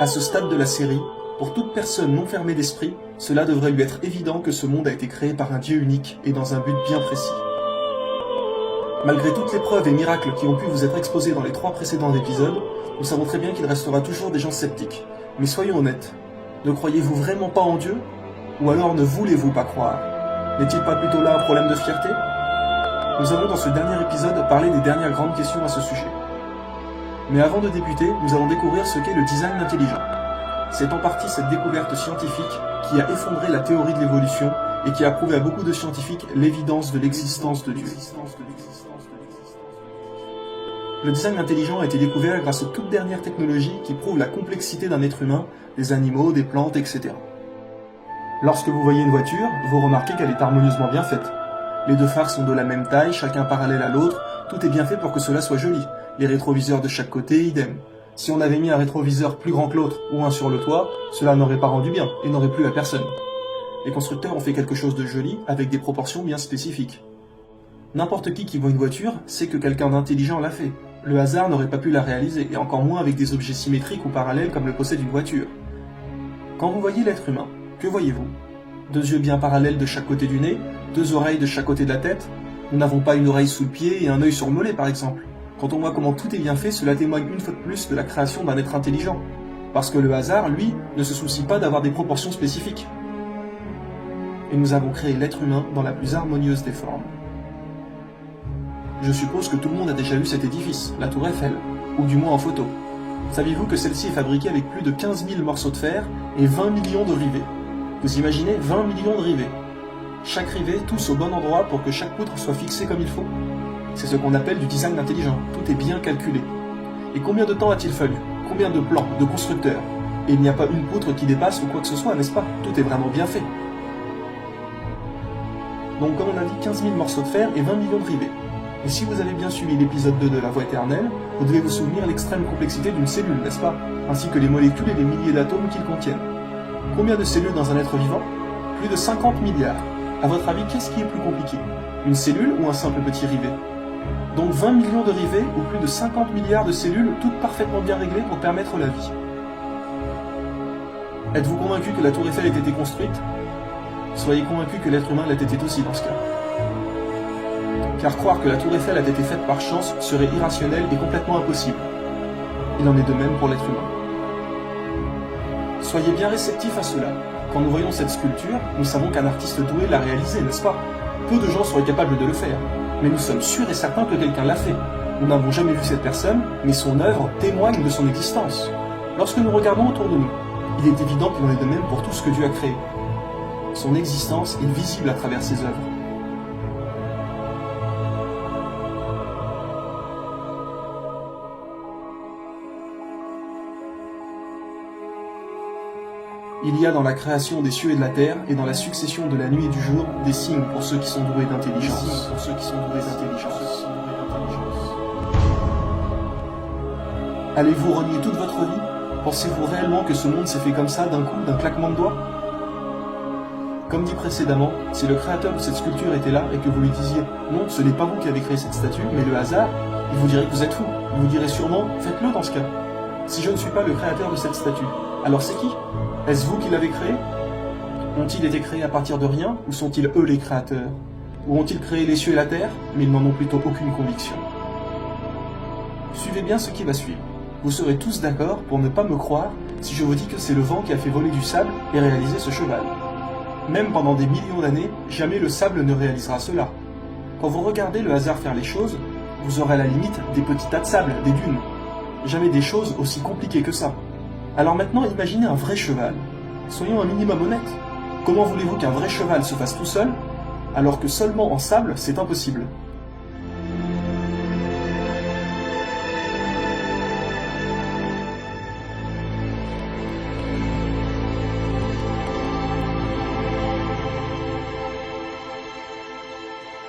À ce stade de la série, pour toute personne non fermée d'esprit, cela devrait lui être évident que ce monde a été créé par un Dieu unique et dans un but bien précis. Malgré toutes les preuves et miracles qui ont pu vous être exposés dans les 3 précédents épisodes, nous savons très bien qu'il restera toujours des gens sceptiques. Mais soyons honnêtes, ne croyez-vous vraiment pas en Dieu? Ou alors ne voulez-vous pas croire? N'est-il pas plutôt là un problème de fierté? Nous allons dans ce dernier épisode parler des dernières grandes questions à ce sujet. Mais avant de débuter, nous allons découvrir ce qu'est le design intelligent. C'est en partie cette découverte scientifique qui a effondré la théorie de l'évolution et qui a prouvé à beaucoup de scientifiques l'évidence de l'existence de Dieu. Le design intelligent a été découvert grâce aux toutes dernières technologies qui prouvent la complexité d'un être humain, des animaux, des plantes, etc. Lorsque vous voyez une voiture, vous remarquez qu'elle est harmonieusement bien faite. Les 2 phares sont de la même taille, chacun parallèle à l'autre, tout est bien fait pour que cela soit joli. Les rétroviseurs de chaque côté, idem. Si on avait mis un rétroviseur plus grand que l'autre ou un sur le toit, cela n'aurait pas rendu bien et n'aurait plu à personne. Les constructeurs ont fait quelque chose de joli avec des proportions bien spécifiques. N'importe qui voit une voiture sait que quelqu'un d'intelligent l'a fait. Le hasard n'aurait pas pu la réaliser, et encore moins avec des objets symétriques ou parallèles comme le possède une voiture. Quand vous voyez l'être humain, que voyez-vous? 2 yeux bien parallèles de chaque côté du nez, 2 oreilles de chaque côté de la tête. Nous n'avons pas une oreille sous le pied et un œil sur le mollet par exemple. Quand on voit comment tout est bien fait, cela témoigne une fois de plus de la création d'un être intelligent. Parce que le hasard, lui, ne se soucie pas d'avoir des proportions spécifiques. Et nous avons créé l'être humain dans la plus harmonieuse des formes. Je suppose que tout le monde a déjà vu cet édifice, la tour Eiffel, ou du moins en photo. Saviez-vous que celle-ci est fabriquée avec plus de 15 000 morceaux de fer et 20 millions de rivets? Vous imaginez 20 millions de rivets? Chaque rivet tous au bon endroit pour que chaque poutre soit fixée comme il faut. C'est ce qu'on appelle du design intelligent, tout est bien calculé. Et combien de temps a-t-il fallu? Combien de plans, de constructeurs? Et il n'y a pas une poutre qui dépasse ou quoi que ce soit, n'est-ce pas? Tout est vraiment bien fait. Donc comme on a dit, 15 000 morceaux de fer et 20 millions de rivets. Et si vous avez bien suivi l'épisode 2 de La Voie éternelle, vous devez vous souvenir l'extrême complexité d'une cellule, n'est-ce pas? Ainsi que les molécules et les milliers d'atomes qu'ils contiennent. Combien de cellules dans un être vivant? Plus de 50 milliards. À votre avis, qu'est-ce qui est plus compliqué? Une cellule ou un simple petit rivet? Donc 20 millions de rivets ou plus de 50 milliards de cellules, toutes parfaitement bien réglées pour permettre la vie. Êtes-vous convaincu que la tour Eiffel ait été construite? Soyez convaincu que l'être humain l'a été aussi dans ce cas. Car croire que la tour Eiffel a été faite par chance serait irrationnel et complètement impossible. Il en est de même pour l'être humain. Soyez bien réceptifs à cela. Quand nous voyons cette sculpture, nous savons qu'un artiste doué l'a réalisée, n'est-ce pas? Peu de gens seraient capables de le faire, mais nous sommes sûrs et certains que quelqu'un l'a fait. Nous n'avons jamais vu cette personne, mais son œuvre témoigne de son existence. Lorsque nous regardons autour de nous, il est évident qu'il en est de même pour tout ce que Dieu a créé. Son existence est visible à travers ses œuvres. Il y a dans la création des cieux et de la terre, et dans la succession de la nuit et du jour, des signes pour ceux qui sont doués d'intelligence. Allez-vous renier toute votre vie? Pensez-vous réellement que ce monde s'est fait comme ça d'un coup, d'un claquement de doigts? Comme dit précédemment, si le créateur de cette sculpture était là et que vous lui disiez « Non, ce n'est pas vous qui avez créé cette statue, mais le hasard », il vous dirait que vous êtes fou. Il vous dirait sûrement « Faites-le dans ce cas ». Si je ne suis pas le créateur de cette statue, alors c'est qui? Est-ce vous qui l'avez créé? Ont-ils été créés à partir de rien, ou sont-ils eux les créateurs? Ou ont-ils créé les cieux et la terre, mais ils n'en ont plutôt aucune conviction? Suivez bien ce qui va suivre. Vous serez tous d'accord pour ne pas me croire si je vous dis que c'est le vent qui a fait voler du sable et réaliser ce cheval. Même pendant des millions d'années, jamais le sable ne réalisera cela. Quand vous regardez le hasard faire les choses, vous aurez à la limite des petits tas de sable, des dunes. Jamais des choses aussi compliquées que ça. Alors maintenant, imaginez un vrai cheval. Soyons un minimum honnêtes. Comment voulez-vous qu'un vrai cheval se fasse tout seul, alors que seulement en sable, c'est impossible?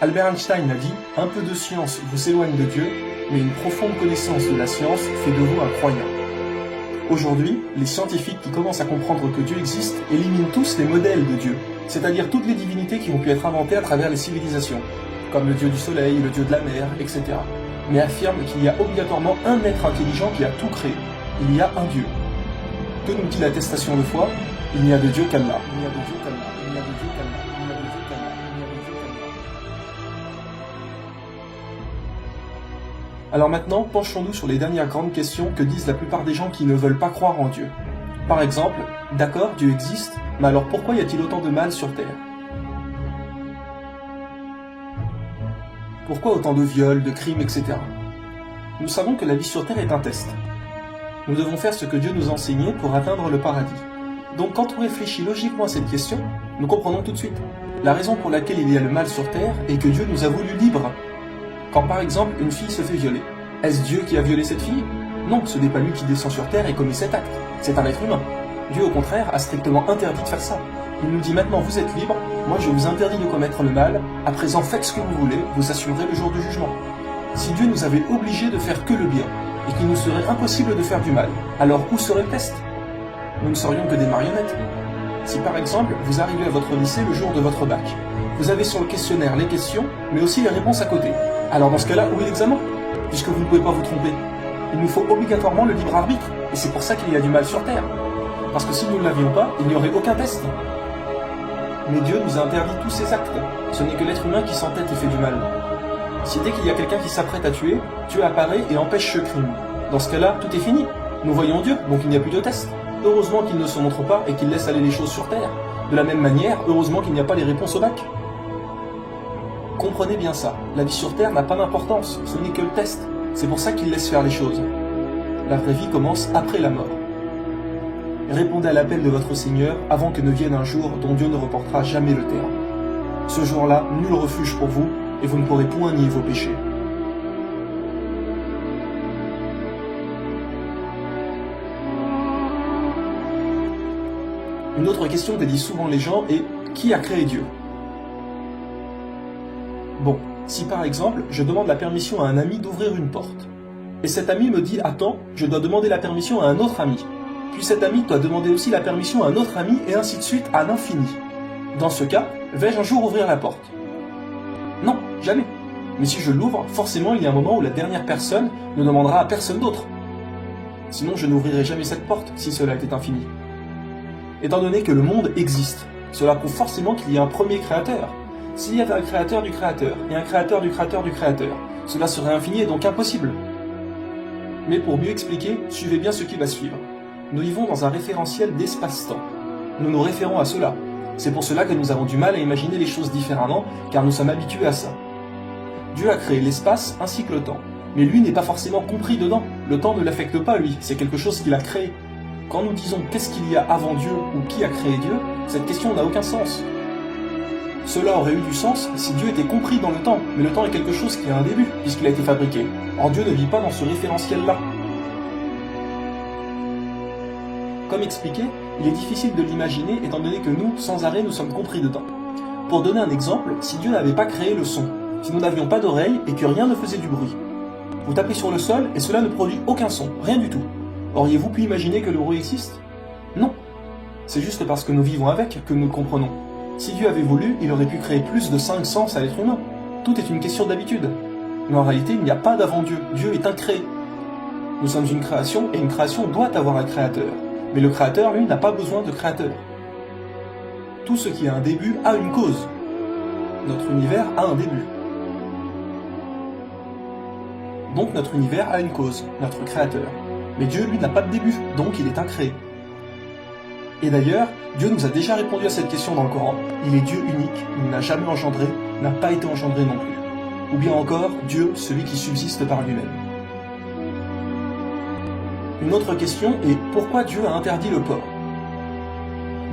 Albert Einstein a dit « Un peu de science vous éloigne de Dieu, mais une profonde connaissance de la science fait de vous un croyant. » Aujourd'hui, les scientifiques qui commencent à comprendre que Dieu existe éliminent tous les modèles de Dieu, c'est-à-dire toutes les divinités qui ont pu être inventées à travers les civilisations, comme le dieu du soleil, le dieu de la mer, etc., mais affirment qu'il y a obligatoirement un être intelligent qui a tout créé. Il y a un Dieu. que nous dit l'attestation de foi? Il n'y a de Dieu qu'Allah. Il n'y a de Dieu qu'Allah. Il n'y a de Dieu qu'Allah. Il n'y a de Dieu qu'Allah. Il n'y a de Dieu qu'Allah. Alors maintenant, penchons-nous sur les dernières grandes questions que disent la plupart des gens qui ne veulent pas croire en Dieu. Par exemple, d'accord, Dieu existe, mais alors pourquoi y a-t-il autant de mal sur Terre? Pourquoi autant de viols, de crimes, etc. Nous savons que la vie sur Terre est un test. Nous devons faire ce que Dieu nous a enseigné pour atteindre le paradis. Donc quand on réfléchit logiquement à cette question, nous comprenons tout de suite. La raison pour laquelle il y a le mal sur Terre est que Dieu nous a voulu libres. Quand par exemple une fille se fait violer, est-ce Dieu qui a violé cette fille? Non, ce n'est pas lui qui descend sur Terre et commet cet acte. C'est un être humain. Dieu au contraire a strictement interdit de faire ça. Il nous dit maintenant vous êtes libres, moi je vous interdis de commettre le mal, à présent faites ce que vous voulez, vous assurerez le jour du jugement. Si Dieu nous avait obligés de faire que le bien, et qu'il nous serait impossible de faire du mal, alors où serait le test? Nous ne serions que des marionnettes. Si par exemple, vous arrivez à votre lycée le jour de votre bac, vous avez sur le questionnaire les questions, mais aussi les réponses à côté. Alors dans ce cas-là, où est l'examen? Puisque vous ne pouvez pas vous tromper. Il nous faut obligatoirement le libre arbitre, et c'est pour ça qu'il y a du mal sur Terre. Parce que si nous ne l'avions pas, il n'y aurait aucun test. Mais Dieu nous a interdit tous ces actes. Ce n'est que l'être humain qui s'entête et fait du mal. Si dès qu'il y a quelqu'un qui s'apprête à tuer, Dieu apparaît et empêche ce crime. Dans ce cas-là, tout est fini. Nous voyons Dieu, donc il n'y a plus de test. Heureusement qu'il ne se montre pas et qu'il laisse aller les choses sur Terre. De la même manière, heureusement qu'il n'y a pas les réponses au bac. Comprenez bien ça, la vie sur Terre n'a pas d'importance, ce n'est que le test. C'est pour ça qu'il laisse faire les choses. La vraie vie commence après la mort. Répondez à l'appel de votre Seigneur avant que ne vienne un jour dont Dieu ne reportera jamais le terme. Ce jour-là, nul refuge pour vous, et vous ne pourrez point nier vos péchés. Une autre question que disent souvent les gens est « Qui a créé Dieu ?» Bon, si par exemple, je demande la permission à un ami d'ouvrir une porte, et cet ami me dit « Attends, je dois demander la permission à un autre ami », puis cet ami doit demander aussi la permission à un autre ami, et ainsi de suite à l'infini. Dans ce cas, vais-je un jour ouvrir la porte? Non, jamais. Mais si je l'ouvre, forcément il y a un moment où la dernière personne ne demandera à personne d'autre. Sinon je n'ouvrirai jamais cette porte, si cela était infini. Étant donné que le monde existe, cela prouve forcément qu'il y a un premier créateur. S'il y avait un créateur du créateur, et un créateur du créateur du créateur, cela serait infini et donc impossible. Mais pour mieux expliquer, suivez bien ce qui va suivre. Nous vivons dans un référentiel d'espace-temps. Nous nous référons à cela. C'est pour cela que nous avons du mal à imaginer les choses différemment, car nous sommes habitués à ça. Dieu a créé l'espace ainsi que le temps. Mais lui n'est pas forcément compris dedans. Le temps ne l'affecte pas lui, c'est quelque chose qu'il a créé. Quand nous disons qu'est-ce qu'il y a avant Dieu ou qui a créé Dieu, cette question n'a aucun sens. Cela aurait eu du sens si Dieu était compris dans le temps, mais le temps est quelque chose qui a un début, puisqu'il a été fabriqué. Or Dieu ne vit pas dans ce référentiel-là. Comme expliqué, il est difficile de l'imaginer étant donné que nous, sans arrêt, nous sommes compris dedans. Pour donner un exemple, si Dieu n'avait pas créé le son, si nous n'avions pas d'oreilles et que rien ne faisait du bruit, vous tapez sur le sol et cela ne produit aucun son, rien du tout. Auriez-vous pu imaginer que le bruit existe? Non. C'est juste parce que nous vivons avec que nous le comprenons. Si Dieu avait voulu, il aurait pu créer plus de 5 sens à l'être humain. Tout est une question d'habitude. Mais en réalité, il n'y a pas d'avant Dieu. Dieu est incréé. Nous sommes une création et une création doit avoir un créateur. Mais le créateur, lui, n'a pas besoin de créateur. Tout ce qui a un début a une cause. Notre univers a un début. Donc notre univers a une cause, notre créateur. Mais Dieu, lui, n'a pas de début, donc il est incréé. Et d'ailleurs, Dieu nous a déjà répondu à cette question dans le Coran. Il est Dieu unique, il n'a jamais engendré, n'a pas été engendré non plus. Ou bien encore, Dieu, celui qui subsiste par lui-même. Une autre question est pourquoi Dieu a interdit le porc?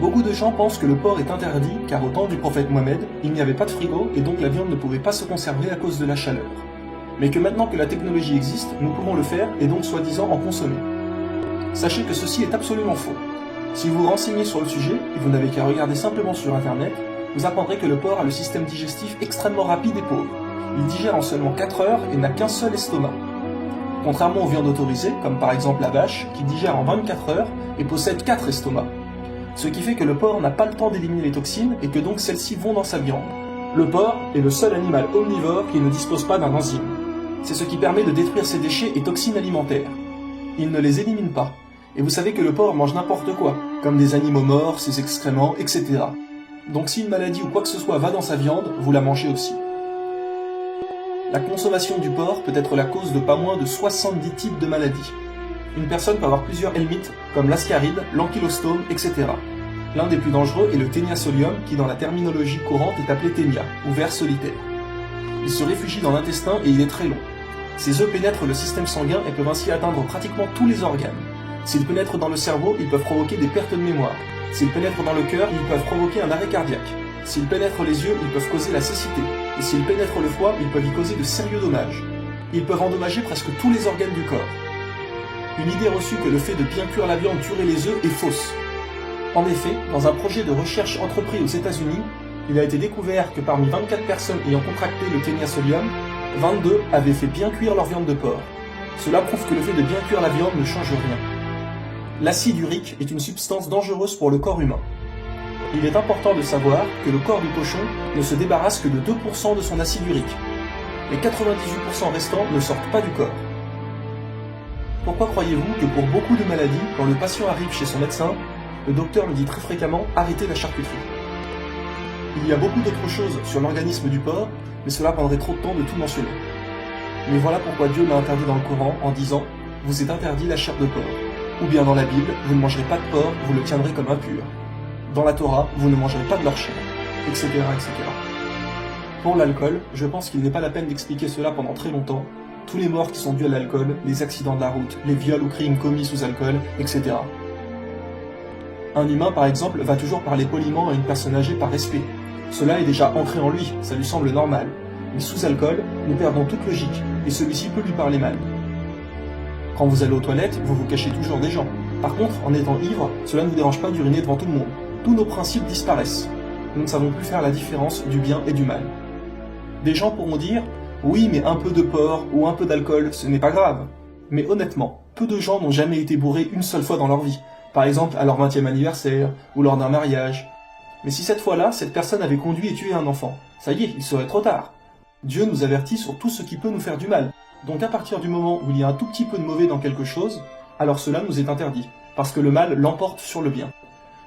Beaucoup de gens pensent que le porc est interdit car au temps du prophète Mohammed, il n'y avait pas de frigo et donc la viande ne pouvait pas se conserver à cause de la chaleur. Mais que maintenant que la technologie existe, nous pouvons le faire et donc soi-disant en consommer. Sachez que ceci est absolument faux. Si vous vous renseignez sur le sujet, et vous n'avez qu'à regarder simplement sur internet, vous apprendrez que le porc a le système digestif extrêmement rapide et pauvre. Il digère en seulement 4 heures et n'a qu'un seul estomac. Contrairement aux viandes autorisées, comme par exemple la vache, qui digère en 24 heures et possède 4 estomacs. Ce qui fait que le porc n'a pas le temps d'éliminer les toxines et que donc celles-ci vont dans sa viande. Le porc est le seul animal omnivore qui ne dispose pas d'un enzyme. C'est ce qui permet de détruire ses déchets et toxines alimentaires. Il ne les élimine pas. Et vous savez que le porc mange n'importe quoi, comme des animaux morts, ses excréments, etc. Donc si une maladie ou quoi que ce soit va dans sa viande, vous la mangez aussi. La consommation du porc peut être la cause de pas moins de 70 types de maladies. Une personne peut avoir plusieurs helminths, comme l'ascaride, l'ankylostome, etc. L'un des plus dangereux est le Taenia solium, qui dans la terminologie courante est appelé ténia, ou ver solitaire. Il se réfugie dans l'intestin et il est très long. Ses œufs pénètrent le système sanguin et peuvent ainsi atteindre pratiquement tous les organes. S'ils pénètrent dans le cerveau, ils peuvent provoquer des pertes de mémoire. S'ils pénètrent dans le cœur, ils peuvent provoquer un arrêt cardiaque. S'ils pénètrent les yeux, ils peuvent causer la cécité. Et s'ils pénètrent le foie, ils peuvent y causer de sérieux dommages. Ils peuvent endommager presque tous les organes du corps. Une idée reçue que le fait de bien cuire la viande tuerait les œufs est fausse. En effet, dans un projet de recherche entrepris aux États-Unis, il a été découvert que parmi 24 personnes ayant contracté le Taenia solium, 22 avaient fait bien cuire leur viande de porc. Cela prouve que le fait de bien cuire la viande ne change rien. L'acide urique est une substance dangereuse pour le corps humain. Il est important de savoir que le corps du cochon ne se débarrasse que de 2% de son acide urique. Les 98% restants ne sortent pas du corps. Pourquoi croyez-vous que pour beaucoup de maladies, quand le patient arrive chez son médecin, le docteur lui dit très fréquemment « arrêtez la charcuterie ». Il y a beaucoup d'autres choses sur l'organisme du porc, mais cela prendrait trop de temps de tout mentionner. Mais voilà pourquoi Dieu l'a interdit dans le Coran en disant « vous êtes interdit la chair de porc ». Ou bien dans la Bible, vous ne mangerez pas de porc, vous le tiendrez comme impur. Dans la Torah, vous ne mangerez pas de leur chair, etc., etc. Pour l'alcool, je pense qu'il n'est pas la peine d'expliquer cela pendant très longtemps. Tous les morts qui sont dus à l'alcool, les accidents de la route, les viols ou crimes commis sous alcool, etc. Un humain, par exemple, va toujours parler poliment à une personne âgée par respect. Cela est déjà ancré en lui, ça lui semble normal. Mais sous alcool, nous perdons toute logique, et celui-ci peut lui parler mal. Quand vous allez aux toilettes, vous vous cachez toujours des gens. Par contre, en étant ivre, cela ne vous dérange pas d'uriner devant tout le monde. Tous nos principes disparaissent. Nous ne savons plus faire la différence du bien et du mal. Des gens pourront dire « oui, mais un peu de porc ou un peu d'alcool, ce n'est pas grave ». Mais honnêtement, peu de gens n'ont jamais été bourrés une seule fois dans leur vie. Par exemple, à leur 20e anniversaire, ou lors d'un mariage. Mais si cette fois-là, cette personne avait conduit et tué un enfant, ça y est, il serait trop tard. Dieu nous avertit sur tout ce qui peut nous faire du mal. Donc à partir du moment où il y a un tout petit peu de mauvais dans quelque chose, alors cela nous est interdit, parce que le mal l'emporte sur le bien.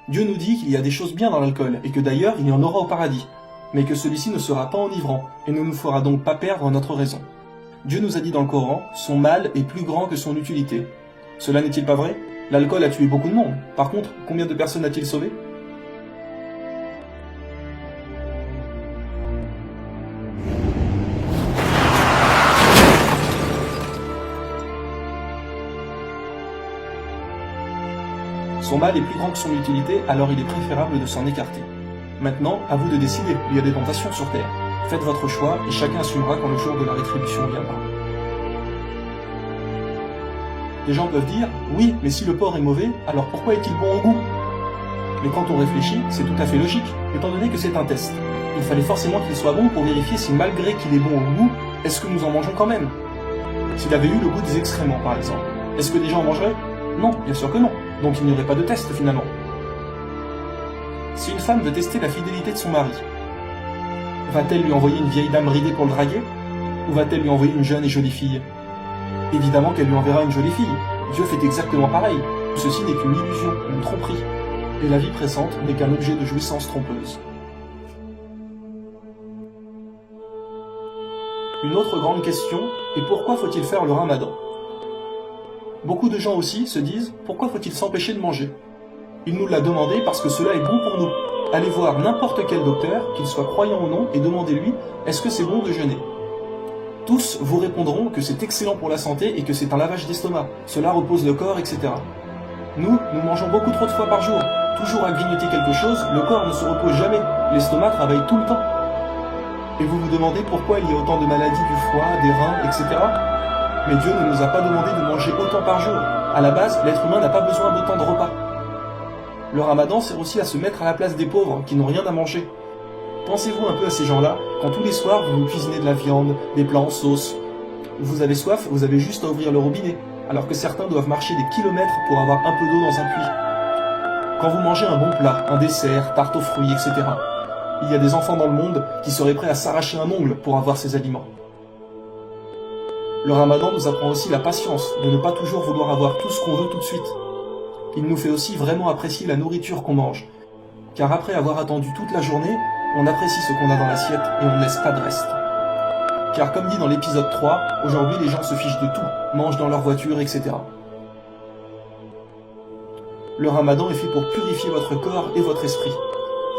Dieu nous dit qu'il y a des choses bien dans l'alcool, et que d'ailleurs il y en aura au paradis, mais que celui-ci ne sera pas enivrant, et ne nous fera donc pas perdre notre raison. Dieu nous a dit dans le Coran, son mal est plus grand que son utilité. Cela n'est-il pas vrai? L'alcool a tué beaucoup de monde. Par contre, combien de personnes a-t-il sauvé? Son mal est plus grand que son utilité, alors il est préférable de s'en écarter. Maintenant, à vous de décider, il y a des tentations sur Terre. Faites votre choix et chacun assumera quand le jour de la rétribution viendra. Des gens peuvent dire « oui, mais si le porc est mauvais, alors pourquoi est-il bon au goût ?» Mais quand on réfléchit, c'est tout à fait logique, étant donné que c'est un test. Il fallait forcément qu'il soit bon pour vérifier si malgré qu'il est bon au goût, est-ce que nous en mangeons quand même? S'il avait eu le goût des excréments par exemple, est-ce que des gens en mangeraient? Non, bien sûr que non, donc il n'y aurait pas de test finalement. Si une femme veut tester la fidélité de son mari, va-t-elle lui envoyer une vieille dame ridée pour le draguer? Ou va-t-elle lui envoyer une jeune et jolie fille? Évidemment qu'elle lui enverra une jolie fille. Dieu fait exactement pareil. Ceci n'est qu'une illusion, une tromperie. Et la vie présente n'est qu'un objet de jouissance trompeuse. Une autre grande question est pourquoi faut-il faire le ramadan? Beaucoup de gens aussi se disent pourquoi faut-il s'empêcher de manger? Il nous l'a demandé parce que cela est bon pour nous. Allez voir n'importe quel docteur, qu'il soit croyant ou non, et demandez-lui est-ce que c'est bon de jeûner? Tous vous répondront que c'est excellent pour la santé et que c'est un lavage d'estomac, cela repose le corps, etc. Nous mangeons beaucoup trop de fois par jour. Toujours à grignoter quelque chose, le corps ne se repose jamais, l'estomac travaille tout le temps. Et vous vous demandez pourquoi il y a autant de maladies du foie, des reins, etc. Mais Dieu ne nous a pas demandé de manger autant par jour. À la base, l'être humain n'a pas besoin d'autant de repas. Le ramadan sert aussi à se mettre à la place des pauvres qui n'ont rien à manger. Pensez-vous un peu à ces gens-là, quand tous les soirs vous cuisinez de la viande, des plats en sauce. Vous avez soif, vous avez juste à ouvrir le robinet, alors que certains doivent marcher des kilomètres pour avoir un peu d'eau dans un puits. Quand vous mangez un bon plat, un dessert, tarte aux fruits, etc., il y a des enfants dans le monde qui seraient prêts à s'arracher un ongle pour avoir ces aliments. Le ramadan nous apprend aussi la patience, de ne pas toujours vouloir avoir tout ce qu'on veut tout de suite. Il nous fait aussi vraiment apprécier la nourriture qu'on mange. Car après avoir attendu toute la journée, on apprécie ce qu'on a dans l'assiette et on ne laisse pas de reste. Car comme dit dans l'épisode 3, aujourd'hui les gens se fichent de tout, mangent dans leur voiture, etc. Le ramadan est fait pour purifier votre corps et votre esprit.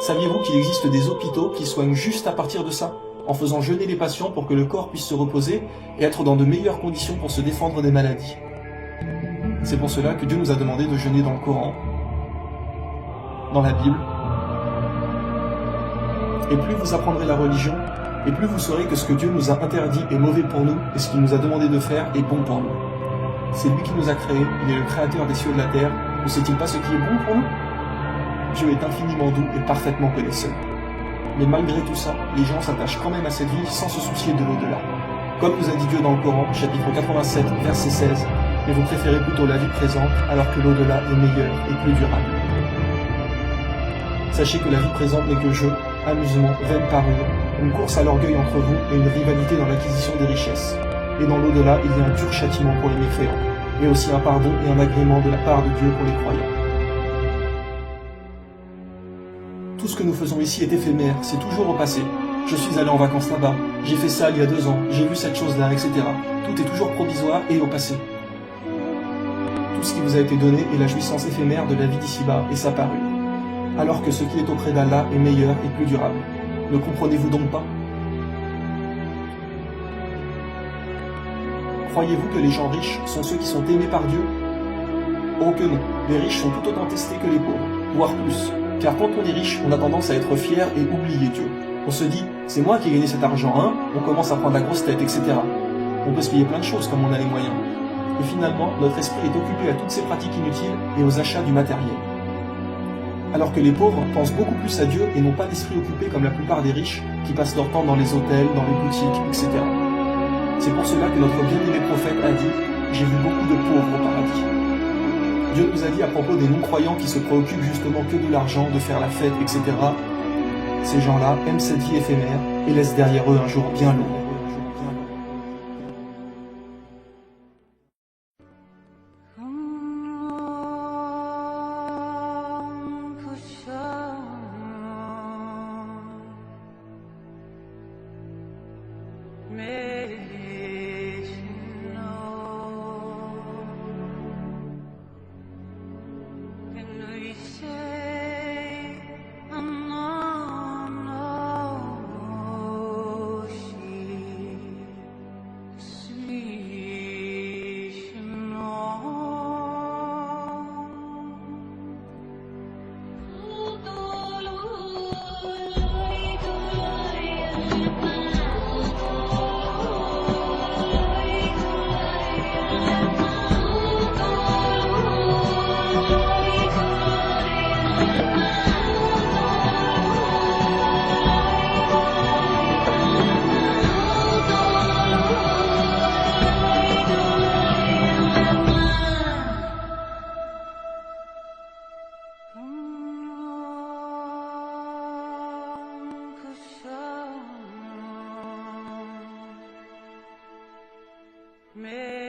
Saviez-vous qu'il existe des hôpitaux qui soignent juste à partir de ça, en faisant jeûner les patients pour que le corps puisse se reposer et être dans de meilleures conditions pour se défendre des maladies. C'est pour cela que Dieu nous a demandé de jeûner dans le Coran, dans la Bible. Et plus vous apprendrez la religion, et plus vous saurez que ce que Dieu nous a interdit est mauvais pour nous, et ce qu'il nous a demandé de faire est bon pour nous. C'est lui qui nous a créés, il est le créateur des cieux et de la terre, ne sait-il pas ce qui est bon pour nous? Dieu est infiniment doux et parfaitement connaisseur. Mais malgré tout ça, les gens s'attachent quand même à cette vie sans se soucier de l'au-delà. Comme nous a dit Dieu dans le Coran, chapitre 87, verset 16, « Mais vous préférez plutôt la vie présente, alors que l'au-delà est meilleur et plus durable. » Sachez que la vie présente n'est que jeu, amusement, vaine parure, une course à l'orgueil entre vous et une rivalité dans l'acquisition des richesses. Et dans l'au-delà, il y a un dur châtiment pour les mécréants, et aussi un pardon et un agrément de la part de Dieu pour les croyants. Tout ce que nous faisons ici est éphémère, c'est toujours au passé. Je suis allé en vacances là-bas, j'ai fait ça il y a 2 ans, j'ai vu cette chose-là, etc. Tout est toujours provisoire et au passé. Tout ce qui vous a été donné est la jouissance éphémère de la vie d'ici-bas et sa parure. Alors que ce qui est auprès d'Allah est meilleur et plus durable. Ne comprenez-vous donc pas? Croyez-vous que les gens riches sont ceux qui sont aimés par Dieu? Oh que non, les riches sont tout autant testés que les pauvres, voire plus. Car quand on est riche, on a tendance à être fier et oublier Dieu. On se dit, c'est moi qui ai gagné cet argent, hein? On commence à prendre la grosse tête, etc. On peut se payer plein de choses comme on a les moyens. Et finalement, notre esprit est occupé à toutes ces pratiques inutiles et aux achats du matériel. Alors que les pauvres pensent beaucoup plus à Dieu et n'ont pas l'esprit occupé comme la plupart des riches qui passent leur temps dans les hôtels, dans les boutiques, etc. C'est pour cela que notre bien-aimé prophète a dit « J'ai vu beaucoup de pauvres au paradis ». Dieu nous a dit à propos des non-croyants qui se préoccupent justement que de l'argent, de faire la fête, etc. Ces gens-là aiment cette vie éphémère et laissent derrière eux un jour bien lourd. Me